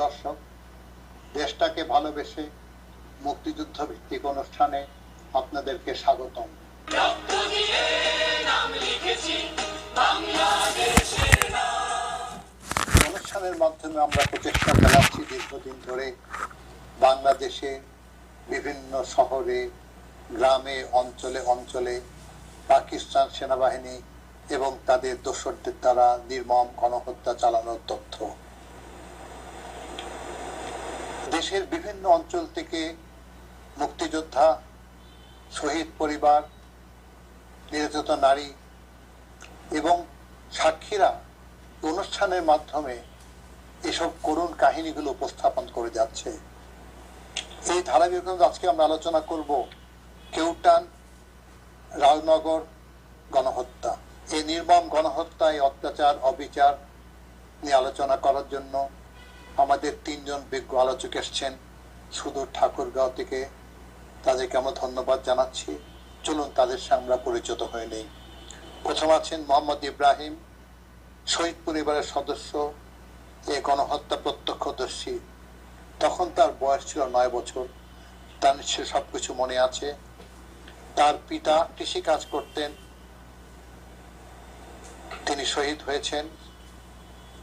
দর্শক, দেশটাকে ভালোবেসে মুক্তিযুদ্ধ ভিত্তিক অনুষ্ঠানে আপনাদেরকে স্বাগতম। অনুষ্ঠানের মাধ্যমে আমরা প্রচেষ্টা চালাচ্ছি দীর্ঘদিন ধরে বাংলাদেশে বিভিন্ন শহরে, গ্রামে, অঞ্চলে অঞ্চলে পাকিস্তান সেনাবাহিনী এবং তাদের দোসরদের দ্বারা নির্মম গণহত্যা চালানোর তথ্য। দেশের বিভিন্ন অঞ্চল থেকে মুক্তিযোদ্ধা, শহীদ পরিবার, নির্যাতিত নারী এবং সাক্ষীরা অনুষ্ঠানের মাধ্যমে এসব করুণ কাহিনীগুলো উপস্থাপন করে যাচ্ছে। এই ধারাবাহিকতা আজকে আমরা আলোচনা করব কেউটান রাজনগর গণহত্যা। এই নির্মম গণহত্যা, এই অত্যাচার, অবিচার নিয়ে আলোচনা করার জন্য আমাদের তিনজন বিজ্ঞ আলোচক এসছেন সুদূর ঠাকুরগাঁও থেকে। তাদেরকে আমরা ধন্যবাদ জানাচ্ছি। চলুন তাদের সঙ্গে আমরা পরিচিত হয়ে নেই। প্রথম আছেন মোহাম্মদ ইব্রাহিম, শহীদ পরিবারের সদস্য, এই গণহত্যা প্রত্যক্ষদর্শী। তখন তার বয়স ছিল 9 বছর। তার নিশ্চয় সবকিছু মনে আছে। তার পিতা কৃষি কাজ করতেন, তিনি শহীদ হয়েছেন।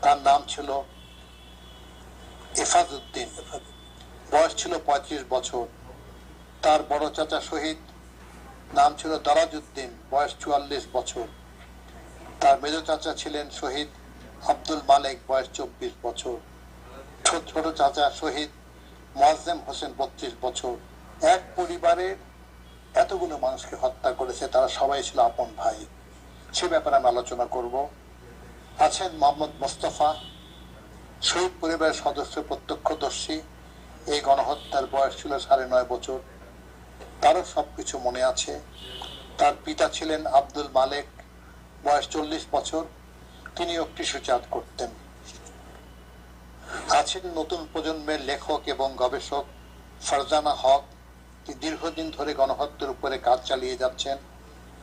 তার নাম ছিল হেফাজউদ্দিন, বয়স ছিল 35 বছর। তার বড় চাচা শহীদ, নাম ছিল দরাজউদ্দিন, বয়স 44 বছর। তার মেজ চাচা ছিলেন শহীদ আব্দুল মালেক, বয়স 24 বছর। ছোট চাচা শহীদ মোয়াজ্জেম হোসেন, 32 বছর। এক পরিবারের এতগুলো মানুষকে হত্যা করেছে, তারা সবাই ছিল আপন ভাই। সে ব্যাপারে আমি আলোচনা করব। আছেন মোহাম্মদ মোস্তফা, শহীদ পরিবারের সদস্য, প্রত্যক্ষদর্শী। এই গণহত্যার বয়স ছিল 9.5 বছর। তারও সবকিছু মনে আছে। তার পিতা ছিলেন আব্দুল মালেক, বয়স 40 বছর। তিনিও কৃষিকাজ করতেন। আছেন নতুন প্রজন্মের লেখক এবং গবেষক ফারজানা হক। তিনি দীর্ঘদিন ধরে গণহত্যার উপরে কাজ চালিয়ে যাচ্ছেন।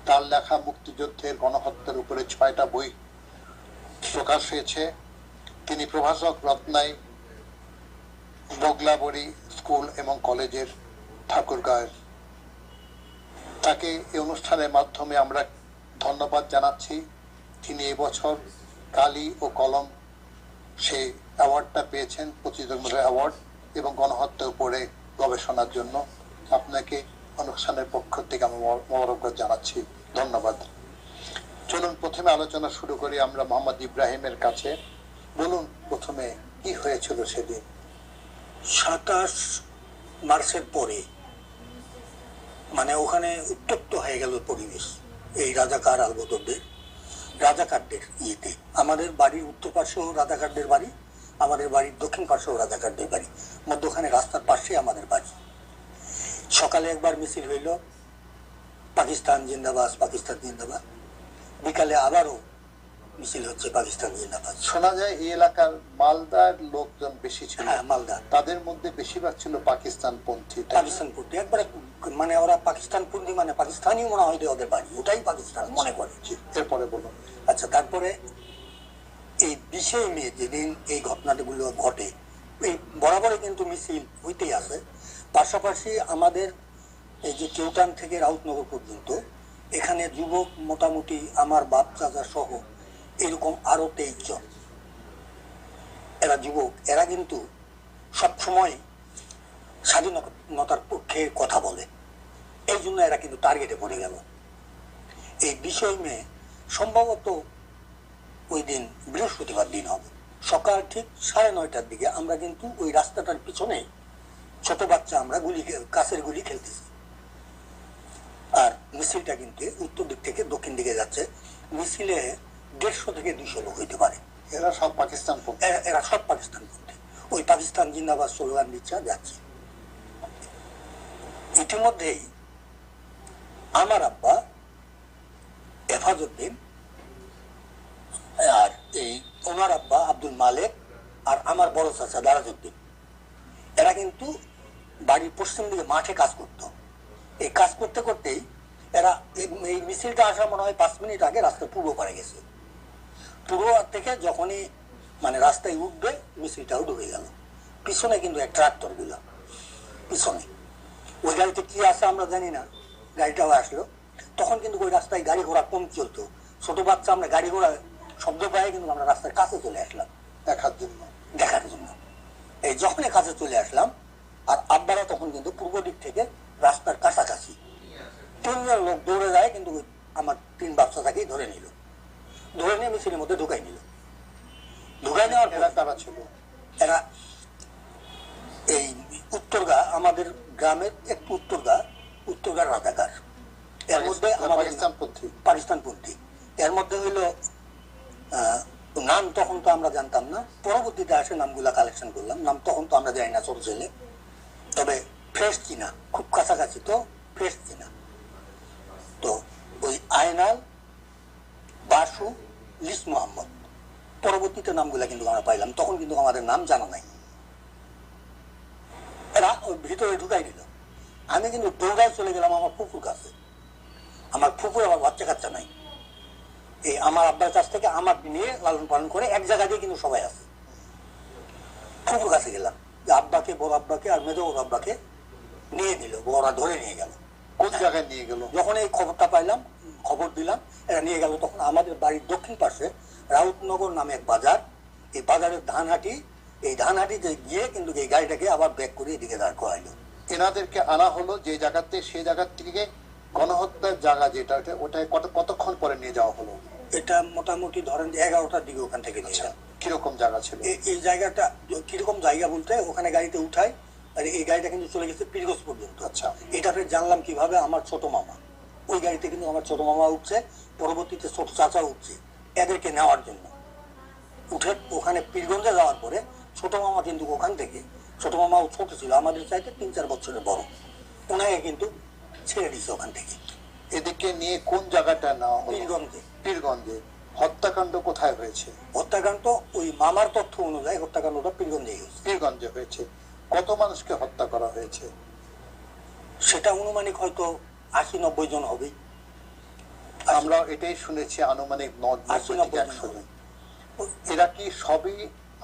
তার লেখা মুক্তিযুদ্ধের গণহত্যার উপরে 6টা বই প্রকাশ হয়েছে। তিনি প্রভাষক রত্নাই বগলাবড়ি স্কুল এবং কলেজের ঠাকুরগাঁয়ের। তাকে এই অনুষ্ঠানের মাধ্যমে আমরা ধন্যবাদ জানাচ্ছি। তিনি এবছর কালি ও কলম সে অ্যাওয়ার্ডটা পেয়েছেন, প্রতিযোগিতা অ্যাওয়ার্ড, এবং গণহত্যার উপরে গবেষণার জন্য। আপনাকে অনুষ্ঠানের পক্ষ থেকে আমি মোবারকবাদ জানাচ্ছি। ধন্যবাদ। চলুন প্রথমে আলোচনা শুরু করি আমরা মোহাম্মদ ইব্রাহিমের কাছে। বলুন প্রথমে কি হয়েছিল সেদিন? 27 মার্চের পরে মানে ওখানে উত্তপ্ত হয়ে গেল পরিবেশ। এই রাজাকারদের ইয়েতে আমাদের বাড়ির উত্তর পাশেও রাজাকারদের বাড়ি, আমাদের বাড়ির দক্ষিণ পাশেও রাজাকারদের বাড়ি, মধ্যখানে রাস্তার পাশে আমাদের বাড়ি। সকালে একবার মিছিল হইল, পাকিস্তান জিন্দাবাদ, পাকিস্তান জিন্দাবাদ। বিকালে আবারও মিছিল হচ্ছে, পাকিস্তান জিন্দাবাদ। শোনা যায় এই এলাকার মালদার লোকজন বেশি ছিল। হ্যাঁ, মালদা। তাদের মধ্যে বেশিরভাগ ছিল পাকিস্তানপন্থী। একবারে মানে ওরা পাকিস্তানপন্থী, মানে পাকিস্তানি মনে হয় ওদের বাড়ি, ওটাই পাকিস্তান মনে করে। এরপরে বলুন। আচ্ছা, তারপরে এই 20 মে যেদিন এই ঘটনাগুলো ঘটে, এই বরাবরই কিন্তু মিছিল হইতেই আছে। পাশাপাশি আমাদের এই যে কেউটান থেকে রাউতনগর পর্যন্ত এখানে যুবক মোটামুটি আমার বাপ চাচা সহ এরকম আরো 23 জন, এরা যুবক, এরা কিন্তু সবসময় স্বাধীনতার পক্ষে কথা বলে। এই জন্য এরা কিন্তু টার্গেটে পড়ে গেল। এই 20 মে সম্ভবত ওই দিন বৃহস্পতিবার দিন হবে, সকাল ঠিক 9:30টার দিকে আমরা কিন্তু ওই রাস্তাটার পিছনে ছোট বাচ্চা আমরা কাছের গুলি খেলতেছি। আর মিছিলটা কিন্তু উত্তর দিক থেকে দক্ষিণ দিকে যাচ্ছে। মিছিলে 150 থেকে 200 লোক হইতে পারে। এরা সব পাকিস্তানপন্থী। ওই পাকিস্তান জিন্দাবাদ স্লোগান দিচ্ছে, যাচ্ছে। ইতিমধ্যেই আমার আব্বা হেফাজউদ্দিন আর এই ওনার আব্বা আব্দুল মালেক আর আমার বড় চাচা দরাজউদ্দিন, এরা কিন্তু বাড়ির পশ্চিম দিকে মাঠে কাজ করত। এই কাজ করতে করতেই এরা এই মিছিলটা আসার মনে হয় 5 মিনিট আগে রাস্তা পূর্ব পারে গেছে। পূর্ব থেকে যখনই মানে রাস্তায় উঠবে, মিছিলটাও ঢুকে গেল। পিছনে কিন্তু এক ট্রাক্টর গুলো পিছনে, ওই গাড়িতে কি আছে আমরা জানি না, গাড়িটাও আসলো। তখন কিন্তু ওই রাস্তায় গাড়ি ঘোড়া কম চলতো, ছোট বাচ্চা আমরা গাড়ি ঘোড়া শব্দ পাই কিন্তু আমরা রাস্তার কাছে চলে আসলাম দেখার জন্য। এই যখনই কাছে চলে আসলাম, আর আব্বারা তখন কিন্তু পূর্ব দিক থেকে রাস্তার কাছাকাছি, তিনজন লোক দৌড়ে যায় কিন্তু ওই আমার 3 বাচ্চাটাকেই ধরে নিল, ধরে নিয়ে মিছিলের মধ্যে ঢুকাই নিল। ঢুকাই নেওয়ার এরা কারা ছিল? এরা এই উত্তরগা, আমাদের গ্রামের একটু উত্তরগার রাজাকার, এর মধ্যে আমাদের পাকিস্তানপন্থী। এর মধ্যে হইল নাম তখন তো আমরা জানতাম না, পরবর্তীতে আসে নামগুলা কালেকশন করলাম, নাম তখন তো আমরা জানি না ছোট ছেলে, তবে ফ্রেশ চিনা, খুব কাছাকাছি তো ফ্রেশ চিনা। তো ওই আয়নাল, বাসু, লিস মোহাম্মদ, পরবর্তীতে নামগুলা কিন্তু আমরা পাইলাম, তখন কিন্তু আমাদের নাম জানা নাই। এরা ওই ভিতরে ঢুকাই দিল, আমি কিন্তু দৌড়ায় চলে গেলাম আমার ফুফুর কাছে। আমার ফুফুর আমার বাচ্চা কাচ্চা নাই, এই আমার আব্বার কাছ থেকে আমার নিয়ে লালন পালন করে এক জায়গাতেই কিন্তু সবাই আছে। ফুফুর কাছে গেলাম, যে আব্বাকে, বড় আব্বাকে আর মেজো বড় আব্বাকে নিয়ে নিল, ওরা ধরে নিয়ে গেল। কোন জায়গায় নিয়ে গেল? যখন এই খবরটা পাইলাম, খবর দিলাম, এরা নিয়ে গেল। তখন আমাদের বাড়ির দক্ষিণ পাশে রাউতনগর নামে এক বাজার, এই বাজারের ধানহাটি, এই ধানহাটিতে গিয়ে কিন্তু এই গাড়িটাকে আবার ব্যাক করে এদিকে দাঁড় করাইলো। এনাদেরকে আনা হলো যে জায়গাতে, সেই জায়গার থেকে গণহত্যার জায়গা যেটা, ওটায় কতক্ষণ পরে নিয়ে যাওয়া হলো? এটা মোটামুটি ধরেন 11টার দিকে ওখান থেকে নিয়ে যান। কিরকম জায়গা ছিল এই জায়গাটা? কিরকম জায়গা বলতে, ওখানে গাড়িতে উঠায়, আর এই গাড়িটা কিন্তু চলে গেছে পীরগঞ্জ পর্যন্ত। আচ্ছা, এটা ফের জানলাম কিভাবে, আমার ছোট মামা ওই গাড়িতে কিন্তু আমার ছোট মামা উঠছে, পরবর্তীতে ছোট চাচা উঠছে এদেরকে নেওয়ার জন্য। উঠে ওখানে পীরগঞ্জে যাওয়ার পরে ছোট মামা কিন্তু ওখান থেকে, ছোট মামাও ছোট ছিল, আমাদের চাইতে 3-4 বছরের বড়, ওনাকে কিন্তু ছেড়ে দিচ্ছে ওখান থেকে। এদিকে নিয়ে কোন জায়গাটা নেওয়া হলো? পীরগঞ্জে। পীরগঞ্জে। হত্যাকাণ্ড কোথায় হয়েছে? হত্যাকাণ্ড ওই মামার তথ্য অনুযায়ী হত্যাকাণ্ডটা পীরগঞ্জে হয়েছে। পীরগঞ্জে হয়েছে। কত মানুষকে হত্যা করা হয়েছে? সেটা অনুমানিক হয়তো 80-90 জন হবে। আমরা এটাই শুনেছি, আনুমানিক 80-90 জন। এরা কি সবই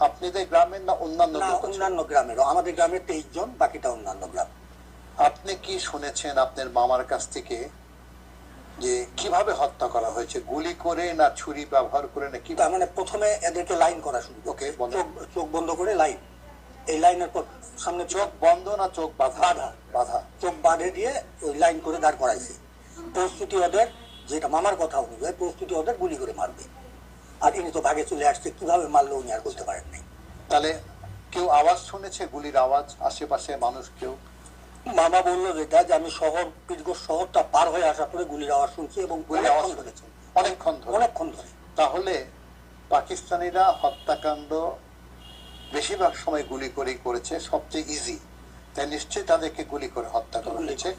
আপনাদের গ্রামের না অন্যান্য? অন্যান্য গ্রামেরও, আমাদের গ্রামের 23 জন, বাকিটা অন্যান্য গ্রাম। আপনি কি শুনেছেন আপনার মামার কাছ থেকে যে কিভাবে হত্যা করা হয়েছে? গুলি করে না ছুরি ব্যবহার করে না কি? তার মানে প্রথমে এদেরকে লাইন করা শুরু, চোখ বন্ধ করে লাইন, এই লাইনের পর সামনে চোখ বন্ধ না চোখ বাঁধা? বাঁধা। চোখ বাঁধে দিয়ে ওই লাইন করে দাঁড় করাইছে। প্রস্তুতি ওদের, যেটা মামার কথা অনুযায়ী প্রস্তুতি ওদের গুলি করে মারবে। আর ইনি তো ভাগে চলে আসছে, কিভাবে মারলো উনি আর বলতে পারেন নাই। তাহলে কেউ আওয়াজ শুনেছে, গুলির আওয়াজ? আশেপাশে মানুষ কেউ? মামা বললো যেটা, যে আমি পীরগঞ্জ শহরটা পার হয়ে আসার পরে গুলির আওয়াজ শুনছি এবং গুলির আওয়াজ শুনেছি অনেকক্ষণ ধরে। তাহলে পাকিস্তানিরা হত্যাকাণ্ড বেশিরভাগ সময় গুলি করেই করেছে, সবচেয়ে ইজি, তাই নিশ্চয়ই তাদেরকে গুলি করে হত্যা করা হয়েছে।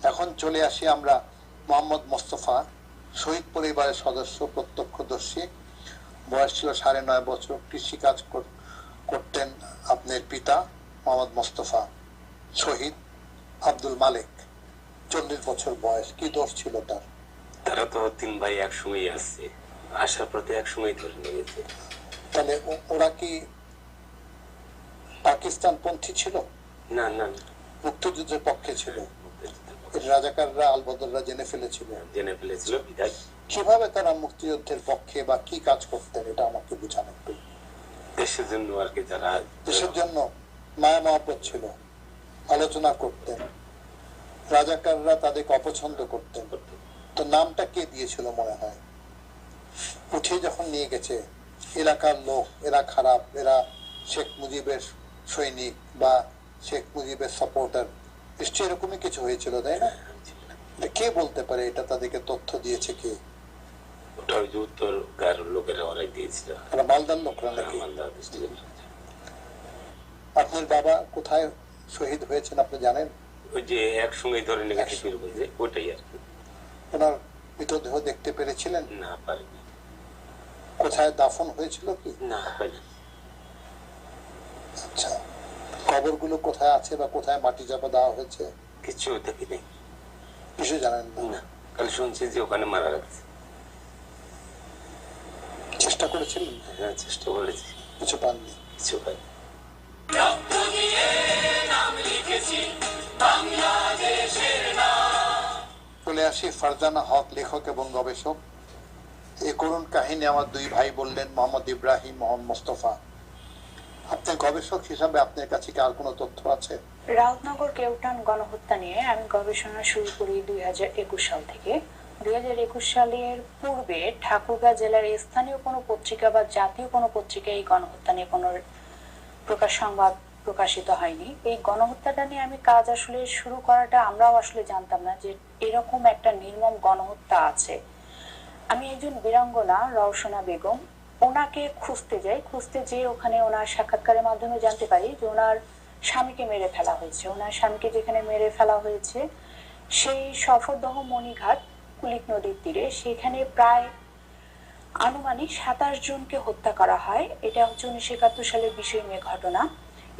এখন চলে আসি আমরা মোহাম্মদ মোস্তফা, শহীদ পরিবারের সদস্য, প্রত্যক্ষদর্শী। বয়স ছিল 9.5 বছর। কৃষিকাজ করতেন আপনার পিতা মোহাম্মদ মোস্তফা। শহীদ আব্দুল মালিক, 40 বছর বয়স। কি দোষ ছিল তার? তারা তো 3 ভাই একসঙ্গেই আসছে, আসার পথে একসঙ্গেই ধরে নিয়ে গেছে। তাহলে ওরা কি পাকিস্তান পন্থী ছিল? না না, মুক্তিযুদ্ধের পক্ষে ছিল। রাজাকাররা, আলবদররা জেনে ফেলেছিল। বিধায় কিভাবে তারা মুক্তিযুদ্ধের পক্ষে বা কি কাজ করতেন, এটা আমাকে বুঝানো একটু। দেশের জন্য আর কি, তারা দেশের জন্য মায়া মহব্বত ছিল, আলোচনা করতেন। রাজাকাররা তাদেরকে অপছন্দ করতেন। তো নামটা কে দিয়েছিল মনে হয়? উঠে যখন নিয়ে গেছে এলাকার লোক, এরা খারাপ, এরা শেখ মুজিবের সৈনিক বা শেখ মুজিবের সাপোর্টার, নিশ্চয়ই এরকমই কিছু হয়েছিল, তাই না? কে বলতে পারে এটা তাদেরকে তথ্য দিয়েছে? কে? ওটা ওই যে উত্তরকার লোকেরা ওরাই দিয়েছিল। মালদার লোকরা নাকি? আপনার বাবা কোথায় শহীদ হয়েছেন আপনি জানেন? ওই যে একসঙ্গে ধরে নিয়ে গেছে পীরগঞ্জে, ওটাই আর কি। ওনার মৃতদেহ দেখতে পেরেছিলেন? না, পারিনি। কোথায় দাফন হয়েছিল কি? না, পারিনি। আচ্ছা, কবরগুলো কোথায় আছে বা কোথায় মাটি চাপা দেওয়া হয়েছে? কিছু দেখিনি। কিছু জানেন না, কাল শুনছি যে ওখানে মারা গেছে। চেষ্টা করেছিলেন? হ্যাঁ, চেষ্টা করেছি, কিছু পাননি? কিছু পাই। চলে আসি ফারজানা হক, লেখক এবং গবেষক। এই করুণ কাহিনী আমার দুই ভাই বললেন, মোহাম্মদ ইব্রাহিম, মোহাম্মদ মোস্তফা। আপনি গবেষক হিসাবে আপনার কাছে কি আর কোনো তথ্য আছে? রাউতনগর কেউটান গণহত্যা নিয়ে আমি গবেষণা শুরু করি 2021 সাল থেকে। 2021 সালের পূর্বে ঠাকুরগাঁও জেলার স্থানীয় কোনো পত্রিকা বা জাতীয় কোনো পত্রিকায় এই গণহত্যা নিয়ে কোনো প্রকাশ সংবাদ প্রকাশিত হয়নি। এই গণহত্যাটা নিয়ে আমি কাজ আসলে শুরু করাটা আমরাও আসলে জানতাম না যে এরকম একটা নির্মম গণহত্যা আছে। আমি একজন বীরাঙ্গনা রওশনা বেগম, ওনাকে খুঁজতে যাই। খুঁজতে যেয়ে ওখানে ওনার সাক্ষাৎকারের মাধ্যমে জানতে পারি যে ওনার স্বামীকে মেরে ফেলা হয়েছে। ওনার স্বামীকে যেখানে মেরে ফেলা হয়েছে সেই সফরদহ মণিঘাট কুলিক নদীর তীরে, সেখানে প্রায় আনুমানিক 27 জনকে হত্যা করা হয়। এটা হচ্ছে 1971 সালের 20 মে ঘটনা।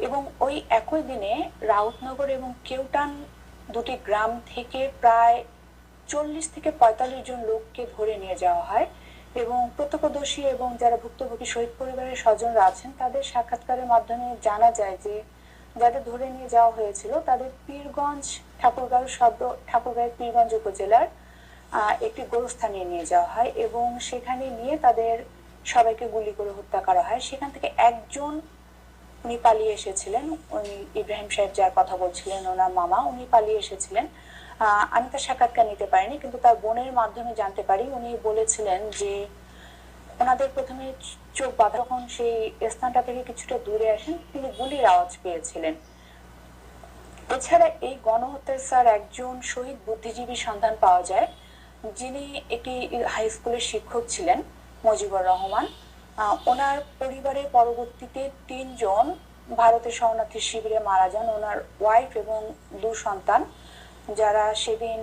এবং ওই একই দিনে রাউতনগর এবং কেউটান দুটি গ্রাম থেকে প্রায় 40 থেকে 45 জন লোককে ধরে নিয়ে যাওয়া হয়। এবং প্রত্যক্ষদর্শী এবং যারা ভুক্তভোগী শহীদ পরিবারের স্বজনরা আছেন তাদের সাক্ষাৎকারের মাধ্যমে জানা যায় যে যাদের ধরে নিয়ে যাওয়া হয়েছিল তাদের পীরগঞ্জ, ঠাকুরগাঁওয়ের পীরগঞ্জ উপজেলার একটি গোরস্থানে নিয়ে যাওয়া হয় এবং সেখানে নিয়ে তাদের সবাইকে গুলি করে হত্যা করা হয়। সেখান থেকে একজন, উনি পালিয়ে এসেছিলেন, উনি ইব্রাহিম সাহেব যার কথা বলছিলেন, ওনার মামা, উনি পালিয়ে এসেছিলেন। আমি তার সাক্ষাৎকার নিতে পারিনি, কিন্তু তার বোনের মাধ্যমে জানতে পারি উনি বলেছিলেন যে ওনাদের প্রথমে চোখ বাঁধা, যখন সেই স্থানটা থেকে কিছুটা দূরে আসেন তিনি গুলির আওয়াজ পেয়েছিলেন। এছাড়া এই গণহত্যার স্যার একজন শহীদ বুদ্ধিজীবী সন্ধান পাওয়া যায়, যিনি একটি হাই স্কুলের শিক্ষক ছিলেন, মুজিবুর রহমান। ওনার পরিবারের পরবর্তীতে 3 জন ভারতের শরণার্থী শিবিরে মারা যান। ওনার ওয়াইফ এবং 2 সন্তান, যারা সেদিন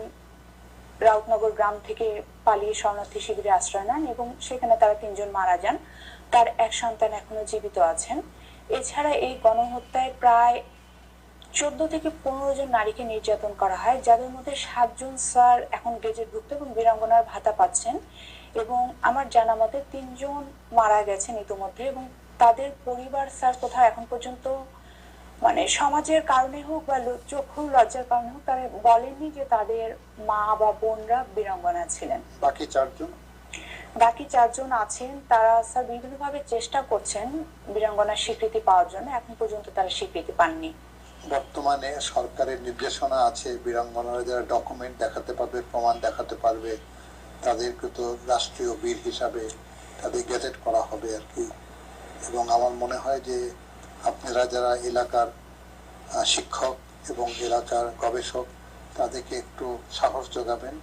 রাউতনগর গ্রাম থেকে পালিয়ে শরণার্থী শিবিরে আশ্রয় নেন এবং সেখানে তারা 3 জন মারা যান। তার এক সন্তান এখনো জীবিত আছেন। এছাড়া এই গণহত্যায় প্রায় 14 থেকে 15 জন নারীকে নির্যাতন করা হয়, যাদের মধ্যে 7 জন স্যার এখন গেজেটভুক্ত এবং বীরাঙ্গনার ভাতা পাচ্ছেন। এবং আমার জানা মতে 3 জন মারা গেছেন ইতিমধ্যে এবং তাদের পরিবার স্যার কোথাও এখন পর্যন্ত, মানে সমাজের কারণে হোক বা চক্ষুর লজ্জার কারণে হোক, তারা বলেননি যে তাদের মা বা বোনরা বীরাঙ্গনা ছিলেন। বাকি 4 জন আছেন, তারা স্যার বিভিন্নভাবে চেষ্টা করছেন বীরাঙ্গনার স্বীকৃতি পাওয়ার জন্য, এখন পর্যন্ত তারা স্বীকৃতি পাননি। বর্তমানে সরকারের নির্দেশনা আছে বীরাঙ্গনারা যারা ডকুমেন্ট দেখাতে পারবে, প্রমাণ দেখাতে পারবে, তাদেরকে তো রাষ্ট্রীয় বীর হিসাবে তাদের গেজেট করা হবে আর কি। এবং আমার মনে হয় যে আপনারা যারা এলাকার শিক্ষক এবং এলাকার গবেষক তাদেরকে একটু সাহস যোগাবেন,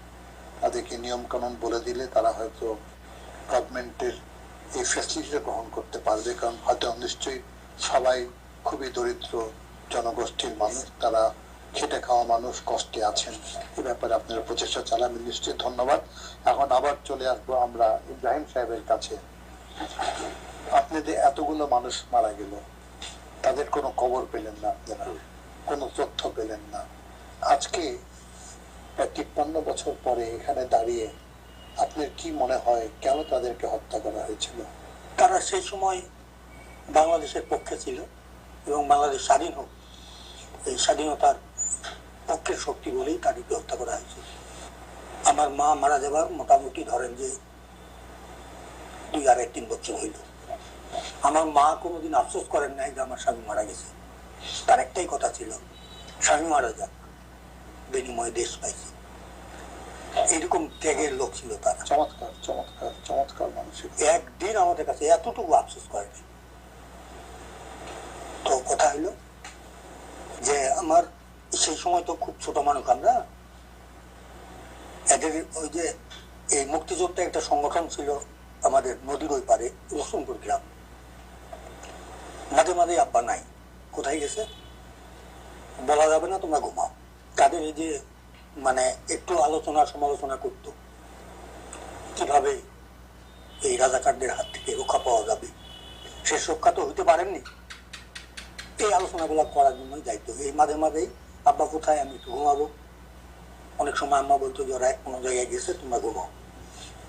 তাদেরকে নিয়ম কানুন বলে দিলে তারা হয়তো গভর্নমেন্টের এই ফ্যাসিলিটিটা গ্রহণ করতে পারবে। কারণ হয়তো নিশ্চয়ই সবাই খুবই দরিদ্র জনগোষ্ঠীর মানুষ, তারা খেটে খাওয়া মানুষ, কষ্টে আছেন। এই ব্যাপারে আপনারা প্রচেষ্টা চালাবেন নিশ্চয়ই। ধন্যবাদ। এখন আবার চলে আসবো আমরা ইব্রাহিম সাহেবের কাছে। আপনাদের এতগুলো মানুষ মারা গেল, তাদের কোনো খবর পেলেন না, আপনারা কোনো তথ্য পেলেন না। আজকে 53 বছর পরে এখানে দাঁড়িয়ে আপনার কি মনে হয় কেন তাদেরকে হত্যা করা হয়েছিল? তারা সেই সময় বাংলাদেশের পক্ষে ছিল এবং বাংলাদেশ স্বাধীন হোক, এই স্বাধীনতার পক্ষের শক্তি বলেই তাদেরকে হত্যা করা হয়েছে। আমার মা মারা যাবার মোটামুটি ধরেন যে 2-3 বছর হইল। আমার মা কোনোদিন আফসোস করেন নাই যে আমার স্বামী মারা গেছে। তার একটাই কথা ছিল, স্বামী মারা যাক, বিনিময়ে দেশ পাইছে। এরকম ত্যাগের লোক ছিল তারা। চমৎকার চমৎকার চমৎকার মানুষের। একদিন আমাদের কাছে এতটুকু আফসোস করেনি। তো কথা হইলো যে আমার সেই সময় তো খুব ছোট মানুষ আমরা, এদের ওই যে এই মুক্তিযোদ্ধা একটা সংগঠন ছিল আমাদের নদীর ওই পারে রসুনপুর গ্রাম। মাঝে মাঝে আব্বা নাই, কোথায় গেছে বলা যাবে না, তোমরা ঘুমাও। তাদের এই যে মানে একটু আলোচনা সমালোচনা করত কিভাবে এই রাজাকারদের হাত থেকে রক্ষা পাওয়া যাবে, শেষ রক্ষা তো হইতে পারেননি। এই আলোচনাগুলো করার জন্যই যাইতো। এই মাঝে মাঝেই আব্বা কোথায়, আমি একটু ঘুমাবো। অনেক সময় আম্মা বলতো যে ওরা কোনো জায়গায় গেছে, তোমরা ঘুমাও।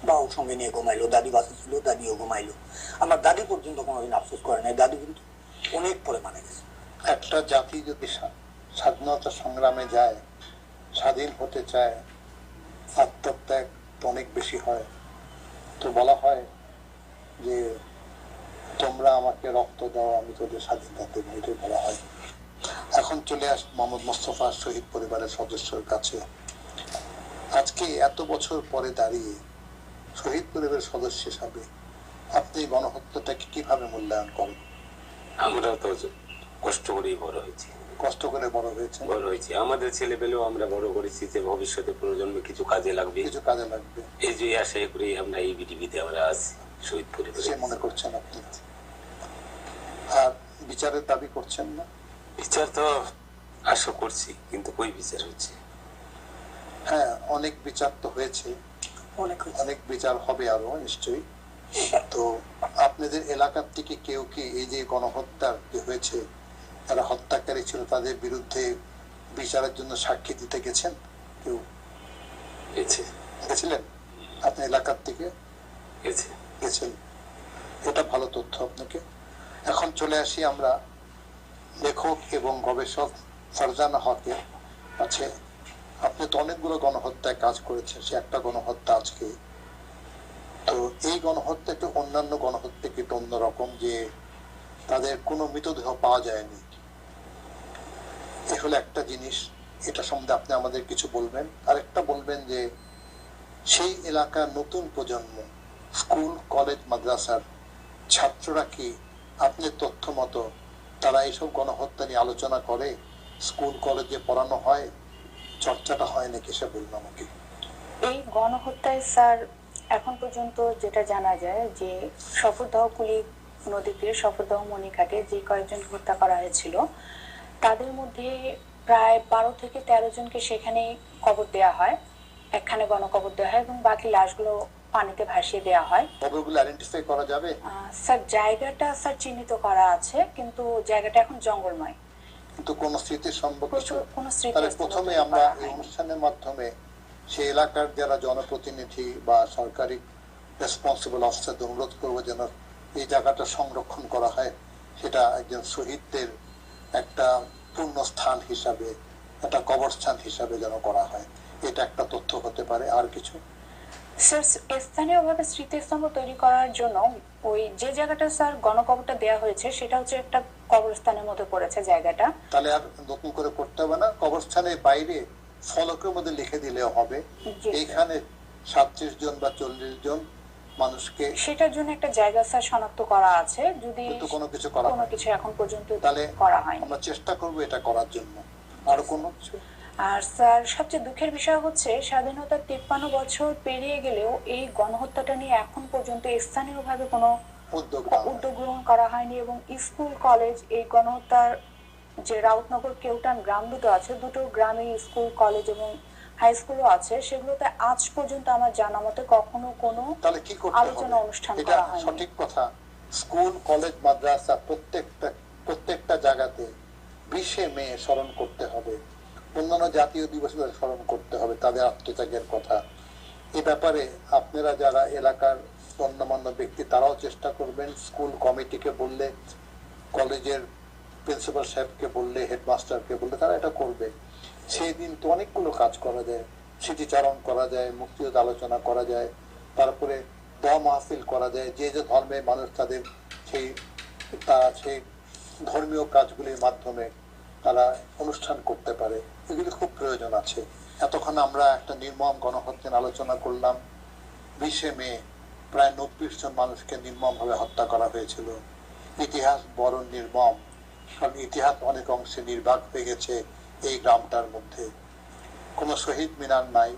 বাবু সঙ্গে নিয়ে ঘুমাইলো, দাদি বাসে ছিল, দাদিও ঘুমাইলো। আমার দাদি পর্যন্ত কোনোদিন আফসোস করে নাই, দাদি কিন্তু অনেক পরে মারা গেছে। একটা জাতি যদি স্বাধীনতা সংগ্রামে যায়, স্বাধীন হতে চায়, আত্মত্যাগ তো অনেক বেশি হয়। তো বলা হয় যে তোমরা আমাকে রক্ত দাও, আমি তোদের স্বাধীনতা দেবো, এটাই বলা হয়। এখন চলে আস মোহাম্মদ মোস্তফা শহীদ পরিবারের সদস্যের কাছে। আজকে এত বছর পরে দাঁড়িয়ে শহীদ পরিবারের সদস্য হিসাবে আপনি গণহত্যাটাকে কিভাবে মূল্যায়ন করেন? আমরা তো কষ্ট করেই বড় হয়েছি, কষ্ট করে বড় হয়েছে, বড় হয়েছি। আমাদের ছেলেপেলেও আমরা বড় করেছি যে ভবিষ্যতে প্রজন্মে কিছু কাজে লাগবে, কিছু কাজে লাগবে, এই যে আশায় করেই আমরা এই বিটিভিতে আমরা আছি শহীদ সে পরিবারে। মনে করছেন আপনি। আর বিচারের দাবি করছেন না? বিচার তো আশা করছি, কিন্তু কই বিচার হচ্ছে? হ্যাঁ, অনেক বিচার তো হয়েছে, অনেক হয়েছে। অনেক বিচার হবে আরো নিশ্চয়ই। তো আপনাদের এলাকার থেকে কেউ কি এই যে গণহত্যা যে হয়েছে, যারা হত্যাকারী ছিল তাদের বিরুদ্ধে বিচারের জন্য সাক্ষী দিতে গেছেন? কেউ গেছে, গেছিলেন? আপনি এলাকার থেকে গেছে। গেছেন, এটা ভালো তথ্য আপনাকে। এখন চলে আসি আমরা লেখক এবং গবেষক ফারজানা হকের কাছে। আপনি তো অনেকগুলো গণহত্যায় কাজ করেছেন, সে একটা গণহত্যা আজকে। তো এই গণহত্যা একটু অন্যান্য গণহত্যা কিন্তু অন্যরকম, যে তাদের কোনো মৃতদেহ পাওয়া যায়নি। এ হলো একটা জিনিস, এটা সম্বন্ধে আপনি আমাদের কিছু বলবেন। আরেকটা বলবেন যে সেই এলাকার নতুন প্রজন্ম, স্কুল কলেজ মাদ্রাসার ছাত্ররা কি আপনার তথ্য মতো তারা এইসব গণহত্যা নিয়ে আলোচনা করে? স্কুল কলেজে পড়ানো হয়, চর্চাটা হয় নাকি, সে বলুন আমাকে। এই গণহত্যায় স্যার এখন পর্যন্ত যেটা জানা যায় যে সফরদহকুলি নদীতে সফরদহ মণিঘাটে যে কয়েকজন হত্যা করা হয়েছিল তাদের মধ্যে প্রায় 12 থেকে 13 জনকে সেখানে কবর দেওয়া হয়, একখানে গণকবর দেওয়া হয় এবং বাকি লাশগুলো পানিতে ভাসিয়ে দেওয়া হয়। কবরগুলো আইডেন্টিফাই করা যাবে? স্যার জায়গাটা স্যার চিহ্নিত করা আছে, কিন্তু জায়গাটা এখন জঙ্গলময়, কিন্তু কোন স্মৃতি সম্ভব কিছু? কোনো স্মৃতি তাহলে প্রথমে আমরা এই অনুষ্ঠানের মাধ্যমে সেই এলাকার যারা জনপ্রতিনিধি বা সরকারি রেসপন্সিবল অফিসারদের অনুরোধ করবো যেন এই জায়গাটা সংরক্ষণ করা হয়, সেটা একজন শহীদদের একটা পূর্ণ স্থান হিসাবে, একটা কবরস্থান হিসাবে যেন করা হয়। এটা একটা তথ্য হতে পারে। আর কিছু? স্যার স্থানীয়ভাবে স্মৃতিস্তম্ভ তৈরি করার জন্য ওই যে জায়গাটা স্যার গণকবরটা দেওয়া হয়েছে সেটা হচ্ছে একটা কবরস্থানের মধ্যে পড়েছে জায়গাটা। তাহলে আর নতুন করে করতে হবে না, কবরস্থানের বাইরে ফলকের মধ্যে লিখে দিলেও হবে এইখানে 37 জন বা 40 জন মানুষকে। সেটার জন্য একটা জায়গা স্যার শনাক্ত করা আছে, যদি কোনো কিছু করা কোনো কিছু এখন পর্যন্ত তাহলে করা হয়নি। আমরা চেষ্টা করব এটা করার জন্য। আর কোনো কিছু? আর স্যার সবচেয়ে দুঃখের বিষয় হচ্ছে স্বাধীনতার 53 বছর পেরিয়ে গেলেও এই গণহত্যাটা নিয়ে এখন পর্যন্ত স্থানীয়ভাবে কোনো উদ্যোগ গ্রহণ করা হয়নি এবং স্কুল কলেজ এই গণহত্যার যে রাউতনগর কেউটান গ্রাম দুটো আছে, দুটো গ্রামে স্কুল কলেজ এবং হাই স্কুলও আছে, সেগুলোতে আজ পর্যন্ত আমার জানা মতে কখনো কোনো তাহলে কি করতে আলোচনা হবে? অনুষ্ঠান এটা করা হয়নি। সঠিক কথা। স্কুল কলেজ মাদ্রাসা প্রত্যেকটা জায়গাতে 20শে মে স্মরণ করতে হবে, অন্যান্য জাতীয় দিবসগুলো স্মরণ করতে হবে তাদের আত্মত্যাগের কথা। এ ব্যাপারে আপনারা যারা এলাকার গণ্যমান্য ব্যক্তি তারাও চেষ্টা করবেন। স্কুল কমিটিকে বললে, কলেজের প্রিন্সিপাল সাহেবকে বললে, হেডমাস্টারকে বললে তারা এটা করবে। সেই দিন তো অনেকগুলো কাজ করা যায়, স্মৃতিচারণ করা যায়, মুক্তিযুদ্ধ আলোচনা করা যায়, তারপরে দোয়া মাহফিল করা যায়। যে যে ধর্মের মানুষ তাদের সেই ধর্মীয় কাজগুলির মাধ্যমে তারা অনুষ্ঠান করতে পারে, এগুলি খুব প্রয়োজন আছে। এতক্ষণ আমরা একটা নির্মম গণহত্যা আলোচনা করলাম। 20শে মে প্রায় 90 জন মানুষকে নির্মমভাবে হত্যা করা হয়েছিল। ইতিহাস বড় নির্মম, কারণ ইতিহাস অনেক অংশে নির্বাক হয়ে গেছে। এই গ্রামটার মধ্যে কোনো শহীদ মিনার নাই,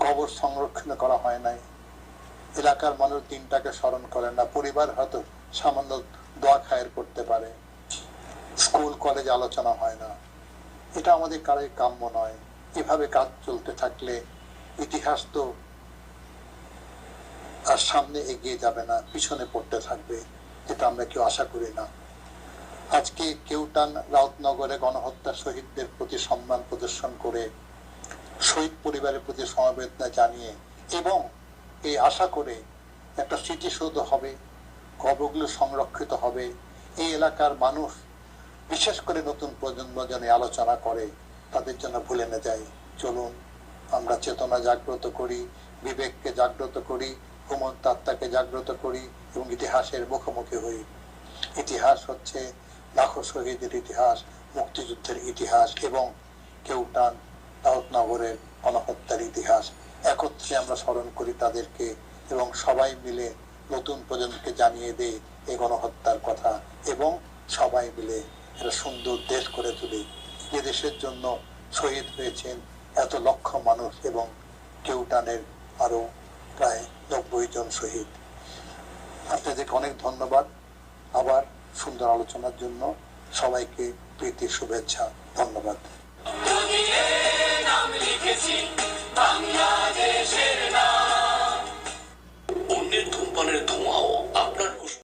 কবর সংরক্ষণ করা হয় নাই, এলাকার মানুষ দিনটাকে স্মরণ করে না, পরিবার হয়তো সামান্য দোয়া খায়ের করতে পারে, স্কুল কলেজ আলোচনা হয় না। এটা আমাদের কারোই কাম্য নয়। এভাবে কাজ চলতে থাকলে ইতিহাস তো আর সামনে এগিয়ে যাবে না, পিছনে পড়তে থাকবে, যেটা আমরা কেউ আশা করি না। আজকে কেউটান রাউতনগরে গণহত্যা শহীদদের প্রতি সম্মান প্রদর্শন করে, শহীদ পরিবারের প্রতি সমবেদনা জানিয়ে এবং এই আশা করে একটা স্মৃতিসৌধ হবে, কবরগুলো সংরক্ষিত হবে। এই এলাকার মানুষ, বিশেষ করে নতুন প্রজন্ম যেন আলোচনা করে, তাদের জন্য ভুলে না যায়। চলুন আমরা চেতনা জাগ্রত করি, বিবেককে জাগ্রত করি, ঘুমন্ত আত্মাকে জাগ্রত করি এবং ইতিহাসের মুখোমুখি হই। ইতিহাস হচ্ছে লাখো শহীদের ইতিহাস, মুক্তিযুদ্ধের ইতিহাস এবং কেউটান দাউদনগরের গণহত্যার ইতিহাস। একত্রে আমরা স্মরণ করি তাদেরকে এবং সবাই মিলে নতুন প্রজন্মকে জানিয়ে দেই এই গণহত্যার কথা এবং সবাই মিলে একটা সুন্দর দেশ করে তুলি, যে দেশের জন্য শহীদ হয়েছেন এত লক্ষ মানুষ এবং কেউটানের আরো প্রায় 90 জন শহীদ। আপনাদেরকে অনেক ধন্যবাদ আবার সুন্দর আলোচনার জন্য। সবাইকে প্রীতি শুভেচ্ছা, ধন্যবাদ।